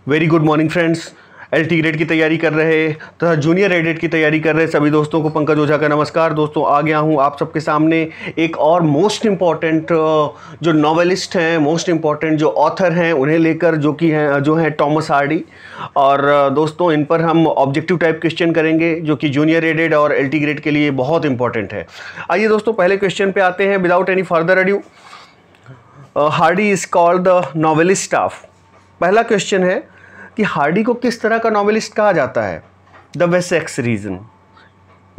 Very good morning friends. LT grade की तैयारी कर रहे तथा जूनियर एडेड की तैयारी कर रहे सभी दोस्तों को पंकज ओझा का नमस्कार। दोस्तों आ गया हूँ आप सबके सामने एक और मोस्ट इम्पॉर्टेंट जो नॉवेलिस्ट हैं, मोस्ट इम्पॉर्टेंट जो ऑथर हैं उन्हें लेकर, जो हैं टॉमस हार्डी। और दोस्तों इन पर हम ऑब्जेक्टिव टाइप क्वेश्चन करेंगे जो कि जूनियर एडेड और एलटी ग्रेड के लिए बहुत इंपॉर्टेंट है। आइए दोस्तों पहले क्वेश्चन पे आते हैं without any further adieu. Hardy is called the novelist of. पहला क्वेश्चन है कि हार्डी को किस तरह का नॉवेलिस्ट कहा जाता है? The Wessex region.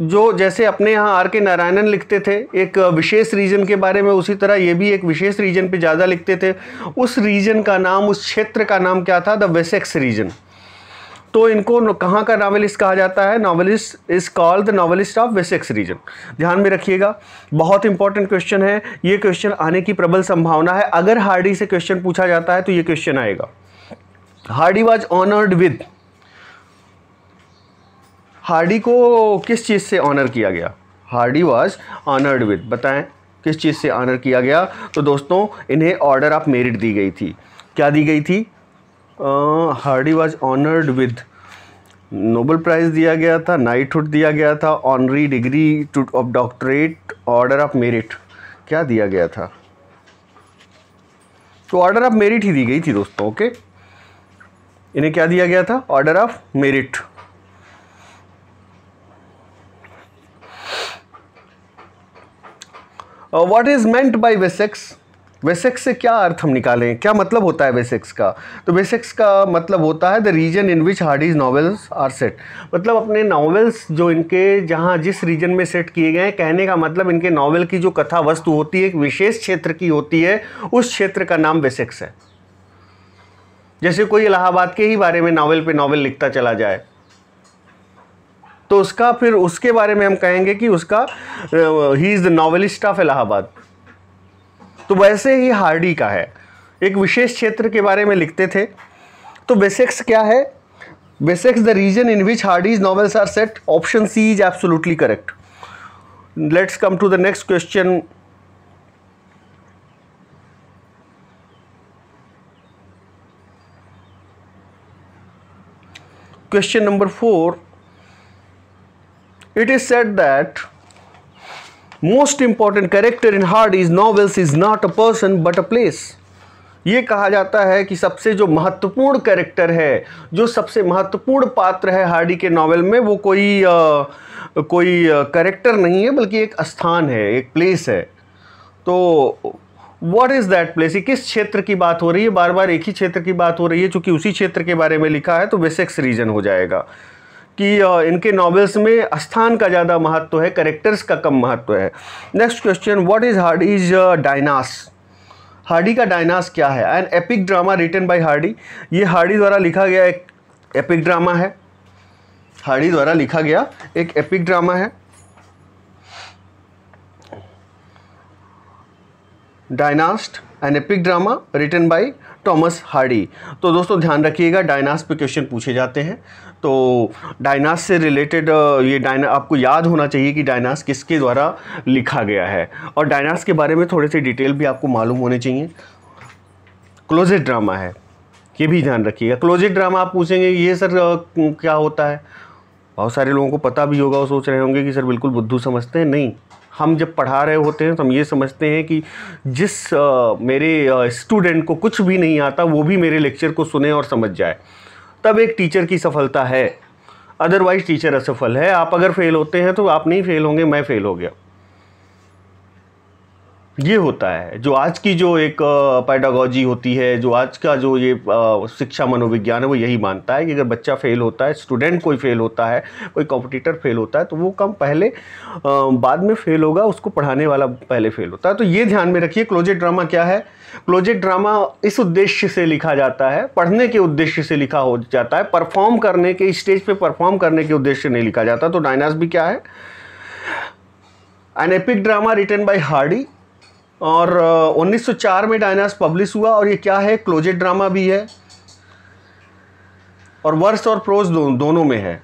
जो जैसे अपने यहाँ आर के नारायणन लिखते थे एक विशेष रीजन के बारे में, उसी तरह ये भी एक विशेष रीजन पे ज़्यादा लिखते थे। उस रीजन का नाम, उस क्षेत्र का नाम क्या था? The Wessex region. तो इनको कहाँ का नॉवेलिस्ट कहा जाता है? Novelist is called the novelist of Wessex region. ध्यान में रखिएगा, बहुत इंपॉर्टेंट क्वेश्चन है। ये क्वेश्चन आने की प्रबल संभावना है। अगर हार्डी से क्वेश्चन पूछा जाता है तो ये क्वेश्चन आएगा। Hardy was honoured with. Hardy को किस चीज़ से ऑनर किया गया? हार्डी वॉज ऑनर्ड विद, बताएं किस चीज़ से ऑनर किया गया? तो दोस्तों इन्हें ऑर्डर ऑफ मेरिट दी गई थी। क्या दी गई थी? Hardy was honoured with Nobel prize दिया गया था, नाइटहुड दिया गया था, honorary degree of doctorate, order of merit. क्या दिया गया था? तो ऑर्डर ऑफ मेरिट ही दी गई थी दोस्तों। ओके, इन्हें क्या दिया गया था? Order of merit. What is meant by Wessex? Wessex से क्या अर्थ हम निकालें, क्या मतलब होता है वेसेक्स का? तो वेसेक्स का मतलब होता है the region in which Hardy's novels are set. मतलब अपने नॉवेल्स जो इनके जहाँ जिस रीजन में सेट किए गए हैं, कहने का मतलब इनके नॉवेल की जो कथा वस्तु होती है एक विशेष क्षेत्र की होती है, उस क्षेत्र का नाम वेसेक्स है। जैसे कोई इलाहाबाद के ही बारे में नॉवेल पे नॉवेल लिखता चला जाए तो उसका फिर उसके बारे में हम कहेंगे कि उसका he is the novelist of Allahabad. तो वैसे ही हार्डी का है, एक विशेष क्षेत्र के बारे में लिखते थे। तो वेसेक्स क्या है? Wessex the region in which Hardy's novels are set. Option C is absolutely correct. Let's come to the next question. Question number 4. It is said that most important character in Hardy's novels is not a person but a place. ये कहा जाता है कि सबसे जो महत्वपूर्ण character है, जो सबसे महत्वपूर्ण पात्र है हार्डी के नॉवेल में, वो कोई कैरेक्टर नहीं है बल्कि एक स्थान है, एक प्लेस है। तो व्हाट इज़ दैट प्लेस? किस क्षेत्र की बात हो रही है? बार बार एक ही क्षेत्र की बात हो रही है, चूंकि उसी क्षेत्र के बारे में लिखा है तो वेसेक्स रीजन हो जाएगा कि इनके नॉवेल्स में स्थान का ज़्यादा महत्व है, कैरेक्टर्स का कम महत्व है। Next question, what is Hardy's Dynasts? Hardy का डायनास क्या है? An epic drama written by Hardy. ये हार्डी द्वारा लिखा गया एक एपिक ड्रामा है। हार्डी द्वारा लिखा गया एक एपिक ड्रामा है। Dynasts an epic drama written by Thomas Hardy. तो दोस्तों ध्यान रखिएगा, डायनास पे क्वेश्चन पूछे जाते हैं। तो डायनास से रिलेटेड आपको याद होना चाहिए कि डायनास किसके द्वारा लिखा गया है, और डायनास के बारे में थोड़े से डिटेल भी आपको मालूम होने चाहिए। क्लोजेट ड्रामा है, ये भी ध्यान रखिएगा। क्लोजेट ड्रामा आप पूछेंगे ये सर क्या होता है? बहुत सारे लोगों को पता भी होगा और सोच रहे होंगे कि सर बिल्कुल बुद्धू समझते हैं। नहीं, हम जब पढ़ा रहे होते हैं तो हम ये समझते हैं कि जिस मेरे स्टूडेंट को कुछ भी नहीं आता वो भी मेरे लेक्चर को सुने और समझ जाए, तब एक टीचर की सफलता है। अदरवाइज टीचर असफल है। आप अगर फेल होते हैं तो आप नहीं फेल होंगे, मैं फेल हो गया। ये होता है जो आज की जो एक पेडागॉजी होती है, जो आज का जो ये शिक्षा मनोविज्ञान है, वो यही मानता है कि अगर बच्चा फेल होता है, स्टूडेंट कोई फेल होता है, कोई कॉम्पिटिटर फेल होता है, तो वो कम पहले बाद में फेल होगा, उसको पढ़ाने वाला पहले फेल होता है। तो ये ध्यान में रखिए। क्लोजेट ड्रामा क्या है? क्लोजेट ड्रामा इस उद्देश्य से लिखा जाता है, पढ़ने के उद्देश्य से लिखा हो जाता है, परफॉर्म करने के, स्टेज पे परफॉर्म करने के उद्देश्य से नहीं लिखा जाता। तो डायनास भी क्या है? An epic drama written by Hardy. और 1904 में डायनास पब्लिश हुआ। और ये क्या है? क्लोजेट ड्रामा भी है और वर्स और प्रोज दोनों में है।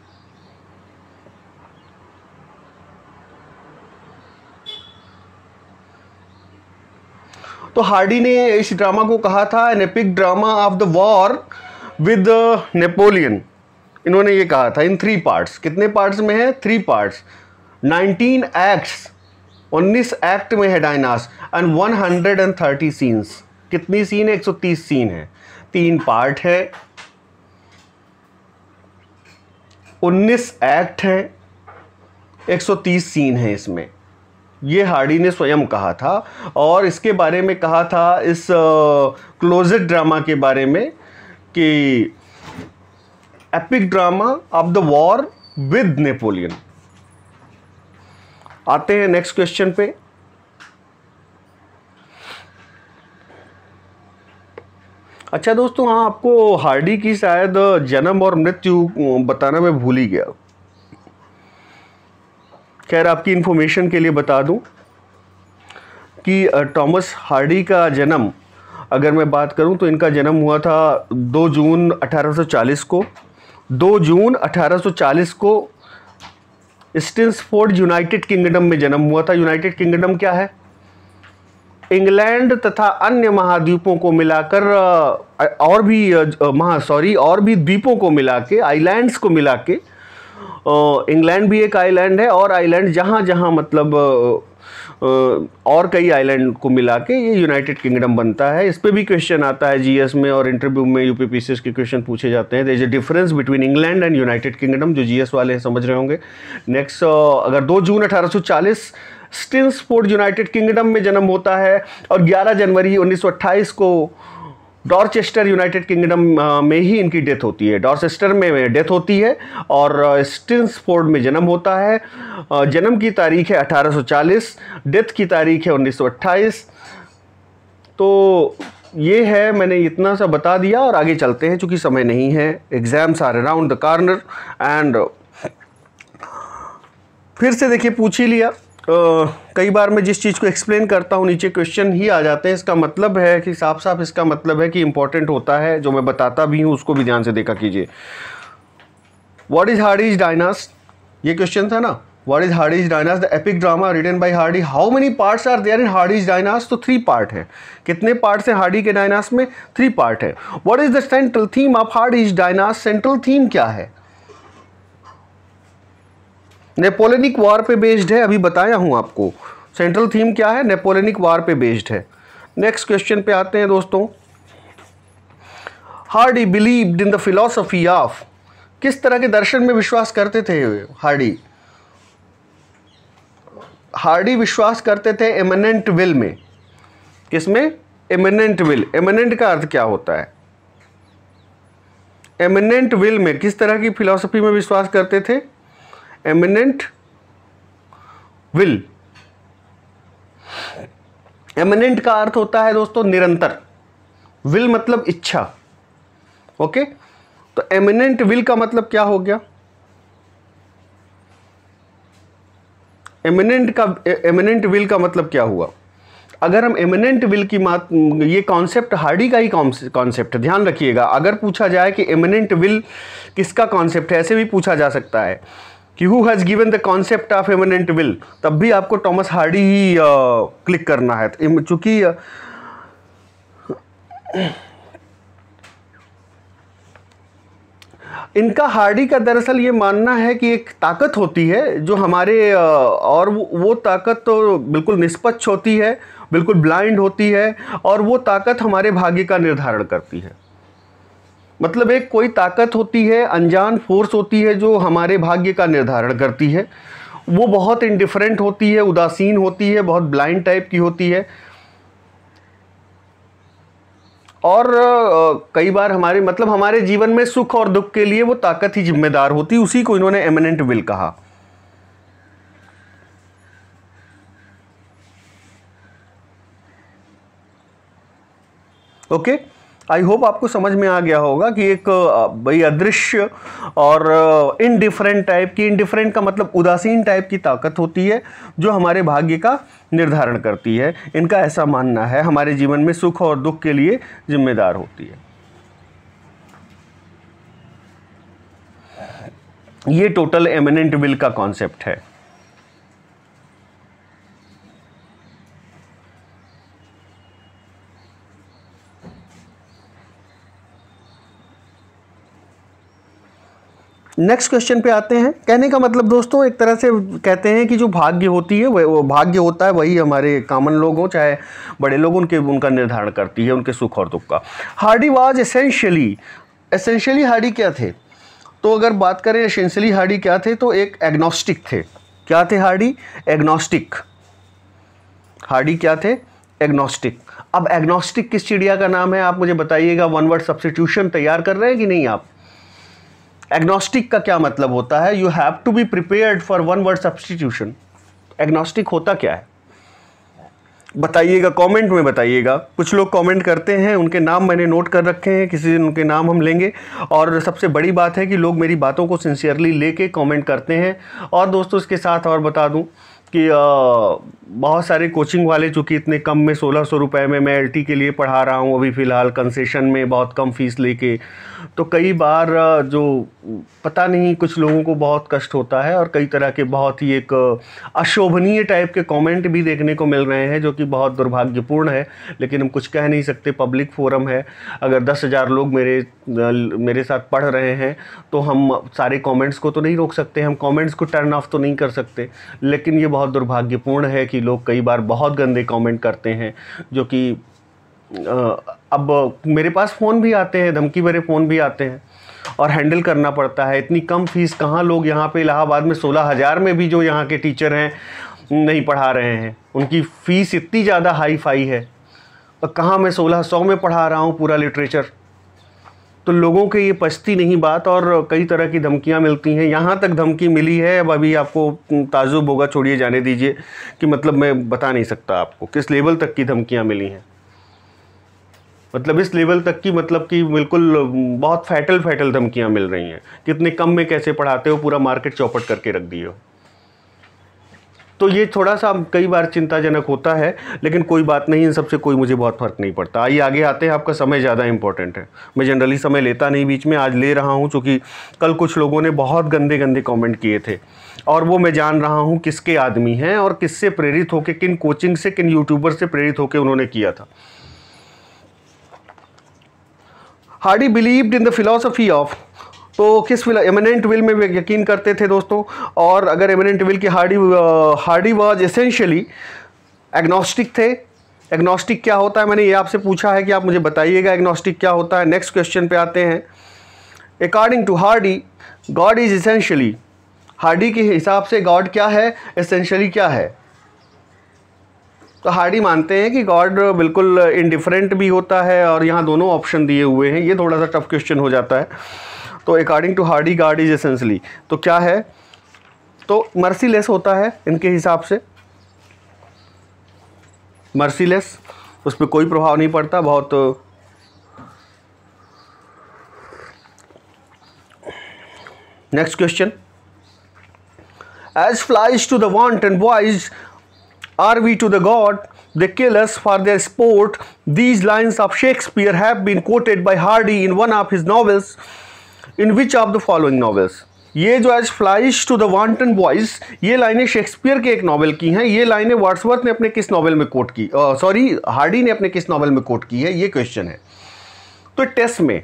तो हार्डी ने इस ड्रामा को कहा था N epic drama of the war with Napoleon, इन्होंने ये कहा था इन 3 पार्ट्स। कितने पार्ट्स में है? 3 पार्ट्स। 19 एक्ट्स, 19 एक्ट में है डायनास, एंड 130 सीन्स। कितनी सीन है? 130 सीन है। 3 पार्ट है, 19 एक्ट है, 130 सीन है इसमें। ये हार्डी ने स्वयं कहा था, और इसके बारे में कहा था इस क्लोजेट ड्रामा के बारे में कि epic drama of the war with Napoleon. आते हैं नेक्स्ट क्वेश्चन पे। अच्छा दोस्तों, हाँ, आपको हार्डी की शायद जन्म और मृत्यु बताना मैं भूल ही गया। खैर, आपकी इंफॉर्मेशन के लिए बता दूं कि टॉमस हार्डी का जन्म, अगर मैं बात करूं तो इनका जन्म हुआ था 2 जून 1840 को। 2 जून 1840 को स्टिन्सफोर्ड, यूनाइटेड किंगडम में जन्म हुआ था। यूनाइटेड किंगडम क्या है? इंग्लैंड तथा अन्य महाद्वीपों को मिलाकर और भी द्वीपों को मिला के, आइलैंड्स को मिला के, इंग्लैंड भी एक आइलैंड है, और आइलैंड जहाँ जहाँ मतलब और कई आइलैंड को मिला के ये यूनाइटेड किंगडम बनता है। इस पे भी क्वेश्चन आता है जीएस में, और इंटरव्यू में यूपीपीसीएस के क्वेश्चन पूछे जाते हैं। There is a difference between England and United Kingdom, जो जीएस वाले समझ रहे होंगे। नेक्स्ट, अगर 2 जून 1840 स्टिन्सफोर्ड यूनाइटेड किंगडम में जन्म होता है, और 11 जनवरी 1928 को डॉर्चेस्टर यूनाइटेड किंगडम में ही इनकी डेथ होती है। डॉर्चेस्टर में डेथ होती है, और स्टिन्सफोर्ड में जन्म होता है। जन्म की तारीख है 1840, डेथ की तारीख है 1928। तो ये है, मैंने इतना सा बता दिया, और आगे चलते हैं चूँकि समय नहीं है। Exams are around the corner, and फिर से देखिए, पूछ ही लिया। कई बार मैं जिस चीज़ को एक्सप्लेन करता हूँ नीचे क्वेश्चन ही आ जाते हैं। इसका मतलब है कि साफ साफ इसका मतलब है कि इंपॉर्टेंट होता है। जो मैं बताता भी हूँ उसको भी ध्यान से देखा कीजिए। What is Hardy's Dynasts? ये क्वेश्चन था ना। What is Hardy's Dynasts, the epic drama written by Hardy. How many parts are there in Hardy's Dynasts? तो 3 पार्ट है। कितने पार्ट्स हैं हार्डी के डायनास में? 3 पार्ट है। What is the central theme of Hardy's Dynasts? Central theme क्या है? Napoleonic war पे बेस्ड है, अभी बताया हूं आपको। सेंट्रल थीम क्या है? नेपोलियनिक वॉर पे बेस्ड है। नेक्स्ट क्वेश्चन पे आते हैं दोस्तों। Hardy believed in the philosophy of, किस तरह के दर्शन में विश्वास करते थे हार्डी? हार्डी विश्वास करते थे इमिनेंट विल में। किसमें? Imminent will. इमिनेंट का अर्थ क्या होता है? इमिनेंट विल में किस तरह की फिलॉसफी में विश्वास करते थे? Eminent will. एमिनेंट का अर्थ होता है दोस्तों निरंतर, विल मतलब इच्छा। ओके, तो एमिनेंट विल का मतलब क्या हो गया? एमिनेंट विल का मतलब क्या हुआ? अगर हम एमिनेंट विल की ये कॉन्सेप्ट हार्डी का ही कॉन्सेप्ट, ध्यान रखिएगा। अगर पूछा जाए कि एमिनेंट विल किसका कॉन्सेप्ट है, ऐसे भी पूछा जा सकता है कि who has given the concept of eminent will, तब भी आपको टॉमस हार्डी ही क्लिक करना है। चूंकि इनका हार्डी का दरअसल ये मानना है कि एक ताकत होती है जो हमारे और वो ताकत तो बिल्कुल निष्पक्ष होती है, बिल्कुल ब्लाइंड होती है, और वो ताकत हमारे भाग्य का निर्धारण करती है। मतलब एक कोई ताकत होती है, अनजान फोर्स होती है जो हमारे भाग्य का निर्धारण करती है। वो बहुत इंडिफरेंट होती है, उदासीन होती है, बहुत ब्लाइंड टाइप की होती है, और कई बार हमारे जीवन में सुख और दुख के लिए वो ताकत ही जिम्मेदार होती है। उसी को इन्होंने एमिनेंट विल कहा। ओके, आई होप आपको समझ में आ गया होगा कि एक भाई अदृश्य और इनडिफरेंट टाइप की, इनडिफरेंट का मतलब उदासीन टाइप की ताकत होती है जो हमारे भाग्य का निर्धारण करती है। इनका ऐसा मानना है, हमारे जीवन में सुख और दुख के लिए जिम्मेदार होती है। ये टोटल एमिनेंट विल का कॉन्सेप्ट है। नेक्स्ट क्वेश्चन पे आते हैं। कहने का मतलब दोस्तों एक तरह से कहते हैं कि जो भाग्य होती है वो भाग्य होता है, वही हमारे कॉमन लोग हों चाहे बड़े लोग, उनका निर्धारण करती है उनके सुख और दुख का। हार्डी वाज एसेंशियली हार्डी क्या थे? तो अगर बात करें एसेंशियली हार्डी क्या थे तो एक एग्नोस्टिक थे। क्या थे हार्डी? एग्नोस्टिक। हार्डी क्या थे? एग्नोस्टिक। अब एग्नोस्टिक किस चिड़िया का नाम है आप मुझे बताइएगा। वन वर्ड सब्स्टिट्यूशन तैयार कर रहे हैं कि नहीं आप? एग्नोस्टिक का क्या मतलब होता है? You have to be prepared for one word substitution. Agnostic होता क्या है बताइएगा, कमेंट में बताइएगा। कुछ लोग कमेंट करते हैं, उनके नाम मैंने नोट कर रखे हैं, किसी दिन उनके नाम हम लेंगे। और सबसे बड़ी बात है कि लोग मेरी बातों को सिंसियरली लेके कमेंट करते हैं। और दोस्तों इसके साथ और बता दूं कि बहुत सारे कोचिंग वाले चूँकि इतने कम में 1600 रुपये में मैं LT के लिए पढ़ा रहा हूँ अभी फ़िलहाल कंसेशन में, बहुत कम फीस लेके, तो कई बार जो पता नहीं कुछ लोगों को बहुत कष्ट होता है और कई तरह के बहुत ही एक अशोभनीय टाइप के कमेंट भी देखने को मिल रहे हैं जो कि बहुत दुर्भाग्यपूर्ण है। लेकिन हम कुछ कह नहीं सकते, पब्लिक फोरम है। अगर 10,000 लोग मेरे साथ पढ़ रहे हैं तो हम सारे कमेंट्स को तो नहीं रोक सकते, हम कमेंट्स को टर्न ऑफ तो नहीं कर सकते। लेकिन ये बहुत दुर्भाग्यपूर्ण है कि लोग कई बार बहुत गंदे कमेंट करते हैं जो कि अब मेरे पास फ़ोन भी आते हैं, धमकी भरे फ़ोन भी आते हैं और हैंडल करना पड़ता है। इतनी कम फीस कहाँ लोग यहाँ पे इलाहाबाद में 16,000 में भी जो यहाँ के टीचर हैं नहीं पढ़ा रहे हैं। उनकी फ़ीस इतनी ज़्यादा हाई फाई है और कहाँ मैं 1600 में पढ़ा रहा हूँ पूरा लिटरेचर। तो लोगों के ये पचती नहीं बात और कई तरह की धमकियाँ मिलती हैं। यहाँ तक धमकी मिली है, अब अभी आपको ताजुब होगा, छोड़िए जाने दीजिए कि मतलब मैं बता नहीं सकता आपको किस लेवल तक की धमकियाँ मिली हैं। मतलब इस लेवल तक की, मतलब कि बिल्कुल बहुत फैटल धमकियाँ मिल रही हैं। कितने कम में कैसे पढ़ाते हो, पूरा मार्केट चौपट करके रख दिए हो। तो ये थोड़ा सा कई बार चिंताजनक होता है, लेकिन कोई बात नहीं, इन सबसे कोई मुझे बहुत फ़र्क नहीं पड़ता। आइए आगे आते हैं। आपका समय ज़्यादा इंपॉर्टेंट है। मैं जनरली समय लेता नहीं बीच में, आज ले रहा हूँ क्योंकि कल कुछ लोगों ने बहुत गंदे कमेंट किए थे और वो मैं जान रहा हूँ किसके आदमी हैं और किससे प्रेरित होकर, किन कोचिंग से, किन यूट्यूबर से प्रेरित होकर उन्होंने किया था। Hardy believed in the philosophy of, तो किस एमिनेंट विल में वे यकीन करते थे दोस्तों। और अगर एमिनेंट विल की हार्डी वाज एसेंशियली एग्नोस्टिक थे। एग्नोस्टिक क्या होता है, मैंने ये आपसे पूछा है कि आप मुझे बताइएगा एग्नोस्टिक क्या होता है। नेक्स्ट क्वेश्चन पे आते हैं। According to Hardy God is essentially, Hardy के हिसाब से गॉड क्या है, एसेंशियली क्या है। तो हार्डी मानते हैं कि गॉड बिल्कुल इंडिफरेंट भी होता है और यहाँ दोनों ऑप्शन दिए हुए हैं। ये थोड़ा सा टफ क्वेश्चन हो जाता है। तो according to Hardy God is essentially, तो क्या है, तो मर्सीलेस होता है इनके हिसाब से। मर्सीलेस, उस पर कोई प्रभाव नहीं पड़ता। बहुत next question. As flies to the wanton boys are we to the god, they kill us for their sport. These lines of Shakespeare have been quoted by Hardy in one of his novels. In which of the following novels? ये जो as flies to the wanton boys, ये लाइनें Shakespeare के एक novel की हैं। ये लाइनें वर्ड्सवर्थ ने अपने किस नॉवल में कोट की, हार्डी ने अपने किस नॉवल में कोट की है, ये क्वेश्चन है। तो टेस्ट में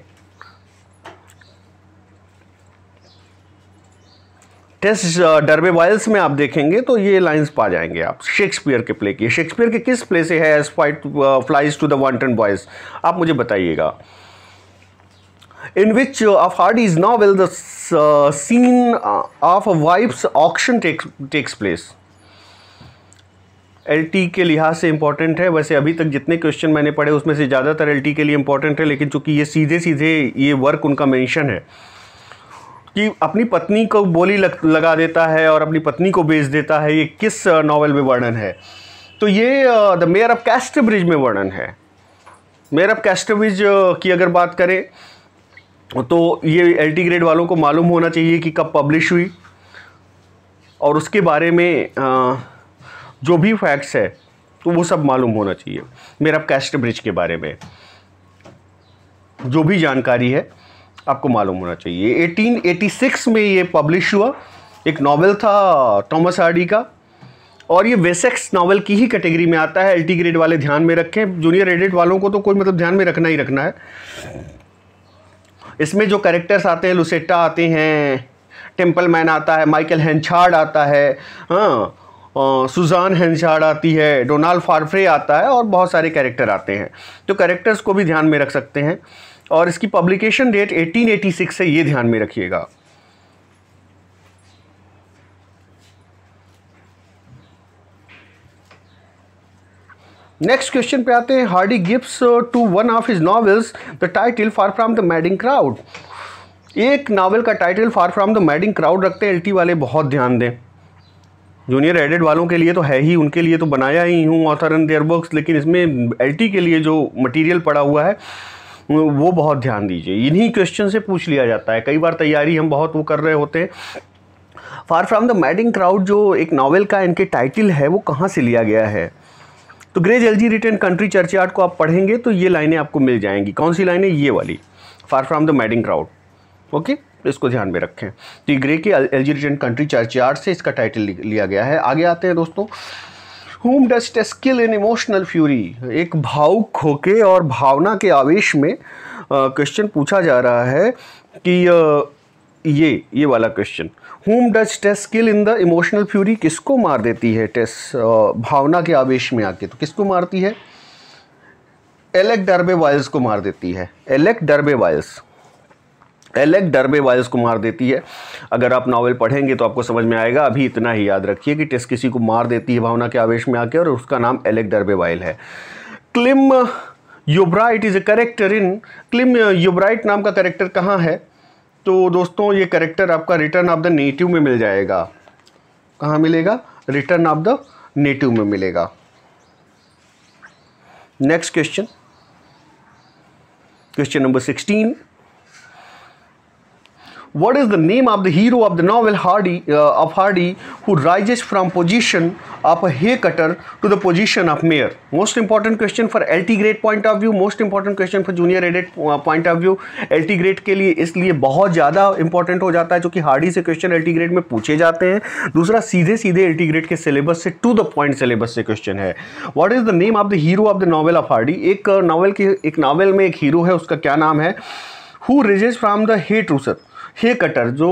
डर्बे वाइल्स में आप देखेंगे तो ये लाइंस पा जाएंगे आप, शेक्सपियर के प्ले की। शेक्सपियर के किस प्ले से है as flies to the wanton boys, आप मुझे बताइएगा। In which of Hardy's novel the scene of a wife's auction takes place. LT के लिहाज से इंपॉर्टेंट है। वैसे अभी तक जितने क्वेश्चन मैंने पढ़े उसमें से ज़्यादातर LT के लिए इंपॉर्टेंट है, लेकिन चूंकि ये सीधे ये वर्क उनका मेंशन है कि अपनी पत्नी को बोली लगा देता है और अपनी पत्नी को बेच देता है, ये किस नॉवेल में वर्णन है, तो ये द मेयर ऑफ कैस्टरब्रिज में वर्णन है। मेयर ऑफ कैस्टरब्रिज की अगर बात करें तो ये LT ग्रेड वालों को मालूम होना चाहिए कि कब पब्लिश हुई और उसके बारे में जो भी फैक्ट्स है तो वो सब मालूम होना चाहिए। मेयर ऑफ कैस्टरब्रिज के बारे में जो भी जानकारी है आपको मालूम होना चाहिए। 1886 में ये पब्लिश हुआ, एक नॉवेल था थॉमस हार्डी का और ये वेसेक्स नॉवेल की ही कैटेगरी में आता है। LT ग्रेड वाले ध्यान में रखें, जूनियर एडेड वालों को तो कोई मतलब ध्यान में रखना ही रखना है। इसमें जो कैरेक्टर्स आते हैं, लुसेटा आते हैं, टेम्पलमैन आता है, माइकल हेंचार्ड आता है, हाँ, सुजान हेंचार्ड आती है, डोनाल्ड फार्फ्रे आता है और बहुत सारे कैरेक्टर आते हैं। तो कैरेक्टर्स को भी ध्यान में रख सकते हैं। और इसकी पब्लिकेशन डेट 1886 है, ये ध्यान में रखिएगा। नेक्स्ट क्वेश्चन पे आते हैं। Hardy gives to one of his novels the title far from the madding crowd. एक नावल का title far from the madding crowd रखते हैं। एलटी वाले बहुत ध्यान दें, जूनियर एडेड वालों के लिए तो है ही, उनके लिए तो बनाया ही हूँ ऑथर एंड देयर बुक्स, लेकिन इसमें एलटी के लिए जो मटेरियल पड़ा हुआ है वो बहुत ध्यान दीजिए। इन्हीं क्वेश्चन से पूछ लिया जाता है, कई बार तैयारी हम बहुत वो कर रहे होते हैं। फार फ्रॉम द मैडिंग क्राउड जो एक नावल का इनके टाइटल है वो कहाँ से लिया गया है? तो Gray's elegy written country churchyard को आप पढ़ेंगे तो ये लाइनें आपको मिल जाएंगी। कौन सी लाइनें? ये वाली, फार from the madding crowd. Okay, इसको ध्यान में रखें। तो ग्रे के एलजी रिटन कंट्री चर्चयार्ड से इसका टाइटल लिया गया है। आगे आते हैं दोस्तों। Whom does Tess kill in emotional fury? एक भावुक होके और भावना के आवेश में क्वेश्चन पूछा जा रहा है कि ये वाला question, Whom does Tess kill in the emotional fury? किसको मार देती है टेस भावना के आवेश में आके? तो किसको मारती है? एलेक डर्बे वाइल्स को मार देती है। एलेक डर्बे वाइल्स को मार देती है। अगर आप नावल पढ़ेंगे तो आपको समझ में आएगा। अभी इतना ही याद रखिए कि टेस किसी को मार देती है भावना के आवेश में आके, और उसका नाम एलेक डर्बे वाइल है। Clym Yeobright is a character in, Clym Yeobright नाम का कैरेक्टर कहाँ है? तो दोस्तों ये कैरेक्टर आपका रिटर्न ऑफ द नेटिव में मिल जाएगा। कहाँ मिलेगा? रिटर्न ऑफ द नेटिव में मिलेगा। Next question, question number 16। What is the name of the hero of the novel Hardy who rises from position of a hay cutter to the position of mayor? Most important question for LT grade point of view, most important question for junior aided point of view। LT grade के लिए इसलिए बहुत ज़्यादा important हो जाता है क्योंकि Hardy से क्वेश्चन LT grade में पूछे जाते हैं। दूसरा, सीधे LT grade के सिलेबस से टू द पॉइंट सिलेबस से क्वेश्चन है। What is the name of the hero of the novel of Hardy? एक नावल में एक हीरो है, उसका क्या नाम है? Who rises from the hay trusser? Hay cutter, जो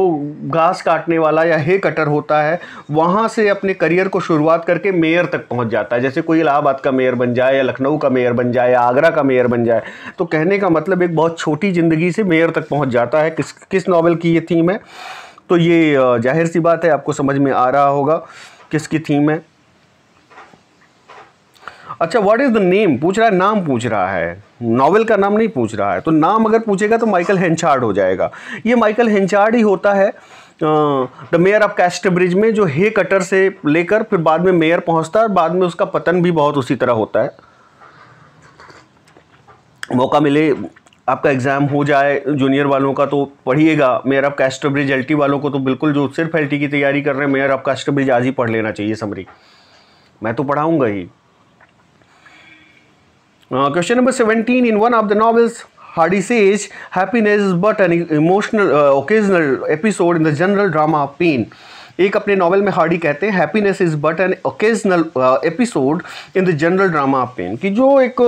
घास काटने वाला या हे कटर होता है, वहाँ से अपने करियर को शुरुआत करके मेयर तक पहुँच जाता है। जैसे कोई इलाहाबाद का मेयर बन जाए या लखनऊ का मेयर बन जाए या आगरा का मेयर बन जाए। तो कहने का मतलब एक बहुत छोटी ज़िंदगी से मेयर तक पहुँच जाता है। किस नावल की ये थीम है? तो ये जाहिर सी बात है आपको समझ में आ रहा होगा किसकी थीम है। अच्छा, व्हाट इज़ द नेम पूछ रहा है, नाम पूछ रहा है, नॉवेल का नाम नहीं पूछ रहा है। तो नाम अगर पूछेगा तो माइकल हेंचार्ड हो जाएगा। ये माइकल हेंचार्ड ही होता है द मेयर ऑफ कैस्टब्रिज में, जो हे कटर से लेकर फिर बाद में मेयर पहुंचता है और बाद में उसका पतन भी बहुत उसी तरह होता है। मौका मिले, आपका एग्ज़ाम हो जाए जूनियर वालों का तो पढ़िएगा। मेयर ऑफ कैस्टब्रिज एलटी वालों को तो बिल्कुल, जो सिर्फ एलटी की तैयारी कर रहे हैं, मेयर ऑफ कैस्टब्रिज आज ही पढ़ लेना चाहिए समरी। मैं तो पढ़ाऊँगा ही। Question number 17. In one of the novels, Hardy says, happiness is but an emotional, occasional episode in the general drama of pain. एक अपने नॉवल में हार्डी कहते हैं, happiness is but an occasional episode in the general drama of pain, कि जो एक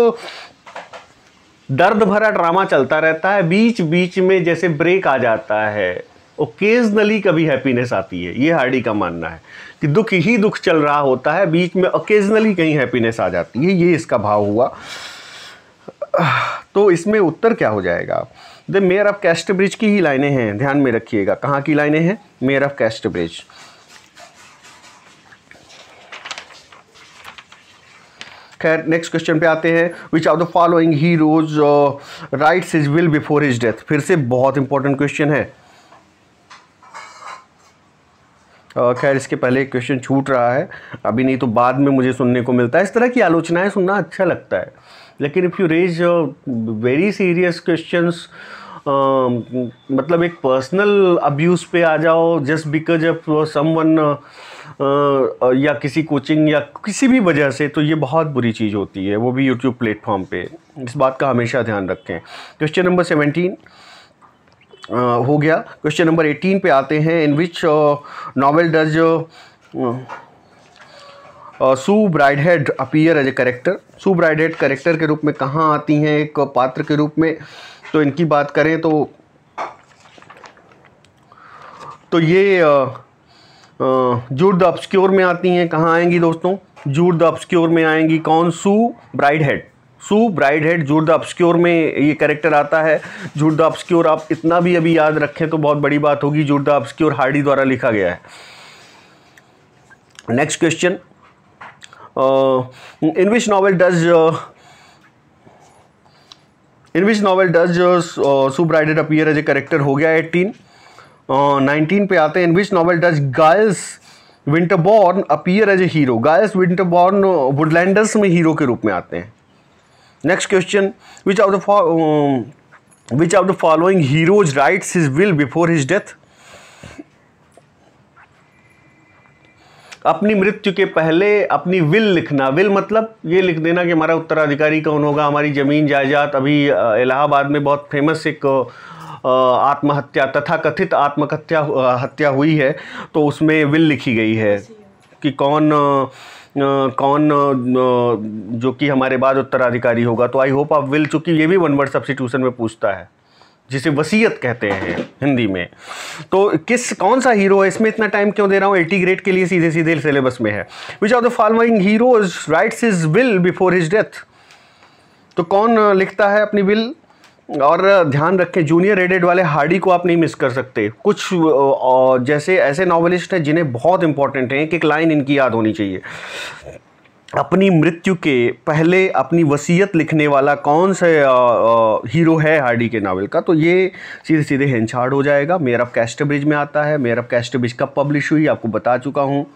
दर्द भरा ड्रामा चलता रहता है, बीच बीच में जैसे ब्रेक आ जाता है, ओकेजनली कभी हैप्पीनेस आती है। ये हार्डी का मानना है कि दुख ही दुख चल रहा होता है, बीच में ओकेजनली कहीं हैप्पीनेस आ जाती है। ये इसका भाव हुआ। तो इसमें उत्तर क्या हो जाएगा? द मेयर ऑफ कैस्टब्रिज की ही लाइनें हैं, ध्यान में रखिएगा। कहाँ की लाइनें हैं? Mayor of Casterbridge. खैर, नेक्स्ट क्वेश्चन पे आते हैं। Which of the following heroes writes his will before his death? फिर से बहुत इंपॉर्टेंट क्वेश्चन है। खैर, इसके पहले एक क्वेश्चन छूट रहा है, अभी नहीं तो बाद में मुझे सुनने को मिलता है। इस तरह की आलोचनाएं सुनना अच्छा लगता है, लेकिन if you raise very serious questions, मतलब एक पर्सनल अब्यूज़ पे आ जाओ जस्ट बिकॉज ऑफ समवन, या किसी कोचिंग या किसी भी वजह से, तो ये बहुत बुरी चीज़ होती है, वो भी यूट्यूब प्लेटफॉर्म पे। इस बात का हमेशा ध्यान रखें। क्वेश्चन नंबर 17 हो गया। क्वेश्चन नंबर 18 पे आते हैं। In which novel does Sue Bridehead appear as a character? Sue Bridehead character के रूप में कहाँ आती हैं, एक पात्र के रूप में? तो इनकी बात करें तो तो ये जूड द ऑब्सक्योर में आती हैं। कहाँ आएंगी दोस्तों? जूड द ऑब्सक्योर में आएंगी। कौन? सू ब्राइडहेड। सू ब्राइडहेड जूड द ऑब्सक्योर में ये कैरेक्टर आता है। जूड द ऑब्सक्योर आप इतना भी अभी याद रखें तो बहुत बड़ी बात होगी। जूड द ऑब्सक्योर हार्डी द्वारा लिखा गया है। Next question, in which novel does Sue Bridehead appear as a character? हो गया 18। 19 पे आते हैं। इन विच नॉवेल डज गायस Winterborne appear as a hero? गायस विंटरबॉर्न वुडलैंडर्स में हीरो के रूप में आते हैं। Next question, which of the following heroes writes his will before his death? अपनी मृत्यु के पहले अपनी विल लिखना। विल मतलब ये लिख देना कि हमारा उत्तराधिकारी कौन होगा, हमारी ज़मीन जायदाद। अभी इलाहाबाद में बहुत फेमस एक आत्महत्या, तथाकथित हत्या हुई है, तो उसमें विल लिखी गई है कि कौन जो कि हमारे बाद उत्तराधिकारी होगा। तो आई होप आप विल, चूँकि ये भी वन वर्ड सब्स्टिट्यूशन में पूछता है, जिसे वसीयत कहते हैं हिंदी में। तो कौन सा हीरो है? इसमें इतना टाइम क्यों दे रहा हूँ? 80 ग्रेड के लिए सीधे सीधे सिलेबस में है। विच of the following heroes writes his will before his death? तो कौन लिखता है अपनी विल? और ध्यान रखें, जूनियर रेडेड वाले हार्डी को आप नहीं मिस कर सकते। कुछ जैसे ऐसे नॉवेलिस्ट हैं जिन्हें बहुत इंपॉर्टेंट है, एक लाइन इनकी याद होनी चाहिए। अपनी मृत्यु के पहले अपनी वसीयत लिखने वाला कौन सा हीरो है हार्डी के नावल का? तो ये सीधे सीधे हेंचार्ड हो जाएगा। मेयर ऑफ कैस्टरब्रिज में आता है। मेयर ऑफ कैस्टरब्रिज कब पब्लिश हुई आपको बता चुका हूँ।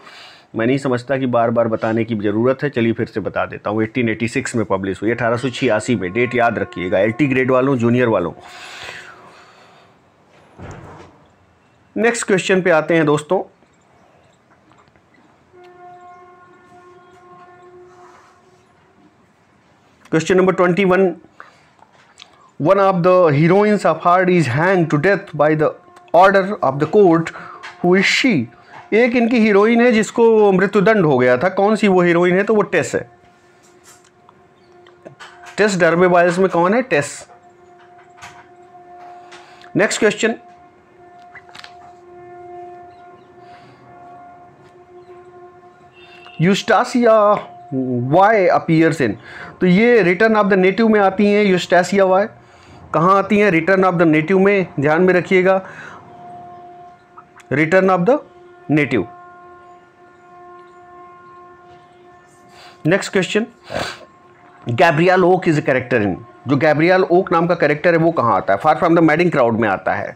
मैं नहीं समझता कि बार बार बताने की ज़रूरत है, चलिए फिर से बता देता हूँ। 1886 में पब्लिश हुई, 1886 में। डेट याद रखिएगा, 80 ग्रेड वालों, जूनियर वालों। नेक्स्ट क्वेश्चन पे आते हैं दोस्तों। Question number 21, one of the heroines of Hardy is hang to death by the order of the court, who is she? एक इनकी हीरोइन है जिसको मृत्युदंड हो गया था। कौन सी वो हीरोइन है? तो वो टेस है। टेस डर्बे बायल्स में कौन है? Tess. Next question, Eustacia Vye appears in? तो ये रिटर्न ऑफ द नेटिव में आती हैं। यूस्टासिया वाई कहाँ आती हैं? रिटर्न ऑफ द नेटिव में। ध्यान में रखिएगा, return of the native. Next question, Gabriel Oak is a character in? जो गैब्रियल ओक नाम का कैरेक्टर है वो कहाँ आता है? फार फ्रॉम द मैडिंग क्राउड में आता है।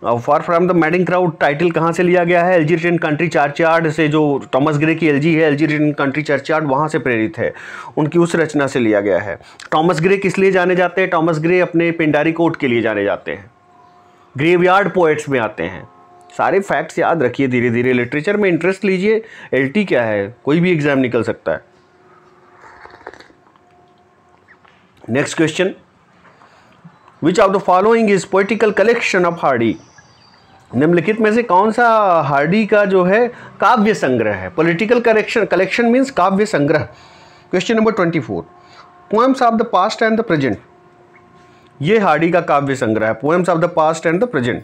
फार from the madding crowd title कहाँ से लिया गया है? एल्जीरियन कंट्री चर्चयार्ड से, जो टॉमस ग्रे की एलजी है, एल्जीरियन कंट्री चर्चयार्ड, वहाँ से प्रेरित है। उनकी उस रचना से लिया गया है। टॉमस ग्रे किस लिए जाने जाते हैं? टॉमस ग्रे अपने पिंडारी कोट के लिए जाने जाते हैं। ग्रेवयार्ड पोएट्स में आते हैं। सारे फैक्ट्स याद रखिए धीरे धीरे। लिटरेचर में इंटरेस्ट लीजिए। एलटी क्या है? कोई भी एग्जाम निकल सकता है। Next question, which of the following is poetical collection of Hardy? निम्नलिखित में से कौन सा हार्डी का जो है काव्य संग्रह है? पॉलिटिकल कलेक्शन मीन्स काव्य संग्रह। Question number 24, poems of the past and the present? ये हार्डी का काव्य संग्रह है। Poems of the past and the present.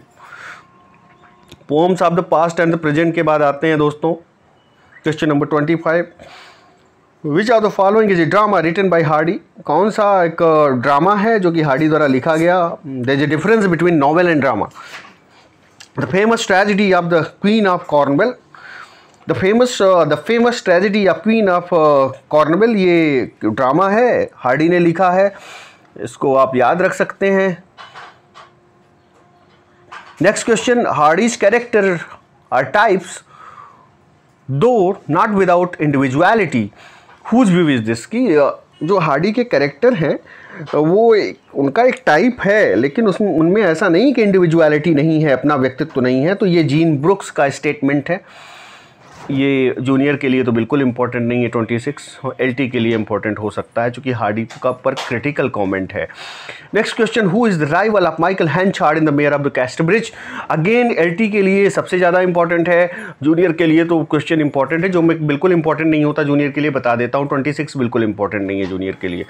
Poems of the past and the present के बाद आते हैं दोस्तों question number 25, which of the following is a drama written by Hardy? कौन सा एक ड्रामा है जो कि हार्डी द्वारा लिखा गया? There is a difference between novel and drama. The famous tragedy of the queen of Cornwall. The famous tragedy of queen of Cornwall ये ड्रामा है, हार्डी ने लिखा है। इसको आप याद रख सकते हैं। Next question, Hardy's character are types do not without individuality, whose view is this? की जो हार्डी के कैरेक्टर हैं वो उनका एक टाइप है, लेकिन उसमें उनमें ऐसा नहीं कि इंडिविजुअलिटी नहीं है, अपना व्यक्तित्व नहीं है। तो ये जीन ब्रुक्स का स्टेटमेंट है। ये जूनियर के लिए तो बिल्कुल इंपॉर्टेंट नहीं है 26, एलटी के लिए इंपॉर्टेंट हो सकता है क्योंकि हार्डी का पर क्रिटिकल कमेंट है। Next question, who is the rival of Michael Henchard in the Mayor of the Casterbridge? Again LT के लिए सबसे ज़्यादा इंपॉर्टेंट है, जूनियर के लिए तो क्वेश्चन इंपॉर्टेंट है। जो मैं बिल्कुल इंपॉर्टेंट नहीं होता जूनियर के लिए बता देता हूँ। 26 बिल्कुल इंपॉर्टेंट नहीं है जूनियर के लिए।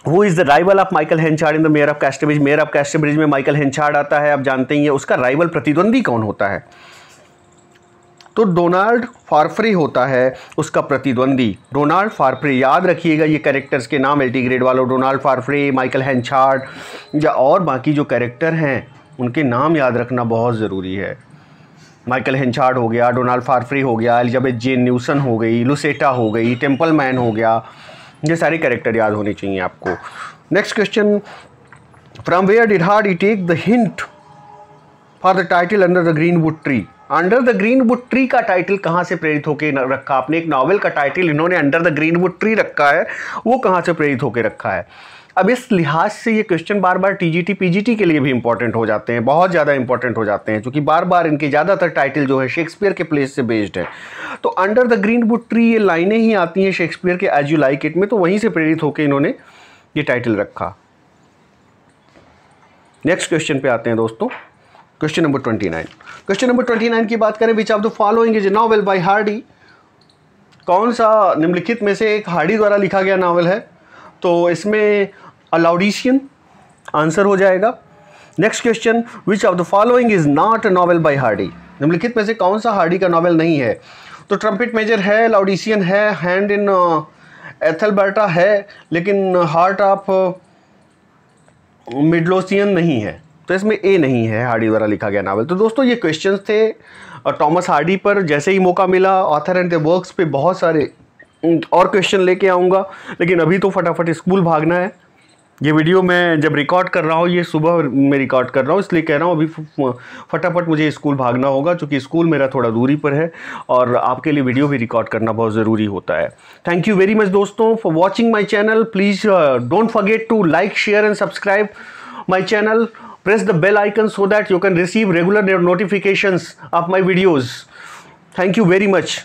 वो is the rival of Michael Henchard in the Mayor of Casterbridge. Mayor of Casterbridge में माइकल हेंचार्ड आता है, आप जानते ही हैं। उसका राइवल प्रतिद्वंदी कौन होता है? तो डोनाल्ड फार्फ्रे होता है उसका प्रतिद्वंदी। डोनाल्ड फार्फ्रे, याद रखिएगा ये कैरेक्टर्स के नाम एलटी ग्रेड वालों, डोनाल्ड फार्फ्रे, माइकल हेंचार्ड या और बाकी जो कैरेक्टर हैं उनके नाम याद रखना बहुत ज़रूरी है। माइकल हेंचार्ड हो गया, डोनाल्ड फार्फ्रे हो गया, एलिजाबेथ जेन न्यूसन हो गई, लुसेटा हो गई, टेम्पल मैन हो गया, ये सारे कैरेक्टर याद होने चाहिए आपको। Next question, from where did Hardy take the hint for the title under the greenwood tree? Under the greenwood tree का टाइटल कहाँ से प्रेरित होकर रखा आपने? एक नॉवेल का टाइटल इन्होंने अंडर द ग्रीनवुड ट्री रखा है, वो कहाँ से प्रेरित होकर रखा है? अब इस लिहाज से ये क्वेश्चन बार बार टीजीटी पीजीटी के लिए भी इंपॉर्टेंट हो जाते हैं, बहुत ज़्यादा इंपॉर्टेंट हो जाते हैं, क्योंकि बार बार इनके ज़्यादातर टाइटल जो है शेक्सपियर के प्लेस से बेस्ड है। तो अंडर द ग्रीनवुड ट्री ये लाइनें ही आती हैं शेक्सपियर के एज यू लाइक इट में, तो वहीं से प्रेरित होकर इन्होंने ये टाइटल रखा। नेक्स्ट क्वेश्चन पे आते हैं दोस्तों, क्वेश्चन नंबर 29। क्वेश्चन नंबर 29 की बात करें, विच of the following is A novel by Hardy? कौन सा निम्नलिखित में से एक हार्डी द्वारा लिखा गया नावल है? तो इसमें लाउडिशियन आंसर हो जाएगा। Next question, which of the following is not a novel by Hardy? निम्नलिखित में से कौन सा हार्डी का नॉवेल नहीं है? तो ट्रम्पेट मेजर है, लाउडिशियन है, हैंड इन एथलबर्टा है, लेकिन हार्ट ऑफ मिडलोसियन नहीं है। तो इसमें ए नहीं है हार्डी द्वारा लिखा गया नावल। तो दोस्तों ये क्वेश्चंस थे टॉमस हार्डी पर। जैसे ही मौका मिला ऑथर एंड द वर्क्स पे बहुत सारे और क्वेश्चन लेके आऊँगा, लेकिन अभी तो फटाफट स्कूल भागना है। ये वीडियो मैं जब रिकॉर्ड कर रहा हूँ, ये सुबह मैं रिकॉर्ड कर रहा हूँ, इसलिए कह रहा हूँ अभी फटाफट मुझे स्कूल भागना होगा, क्योंकि स्कूल मेरा थोड़ा दूरी पर है और आपके लिए वीडियो भी रिकॉर्ड करना बहुत ज़रूरी होता है। थैंक यू वेरी मच दोस्तों for watching my channel. Please don't forget to like, share and subscribe my channel. Press the bell icon so that you can receive regular notifications of my videos. Thank you very much.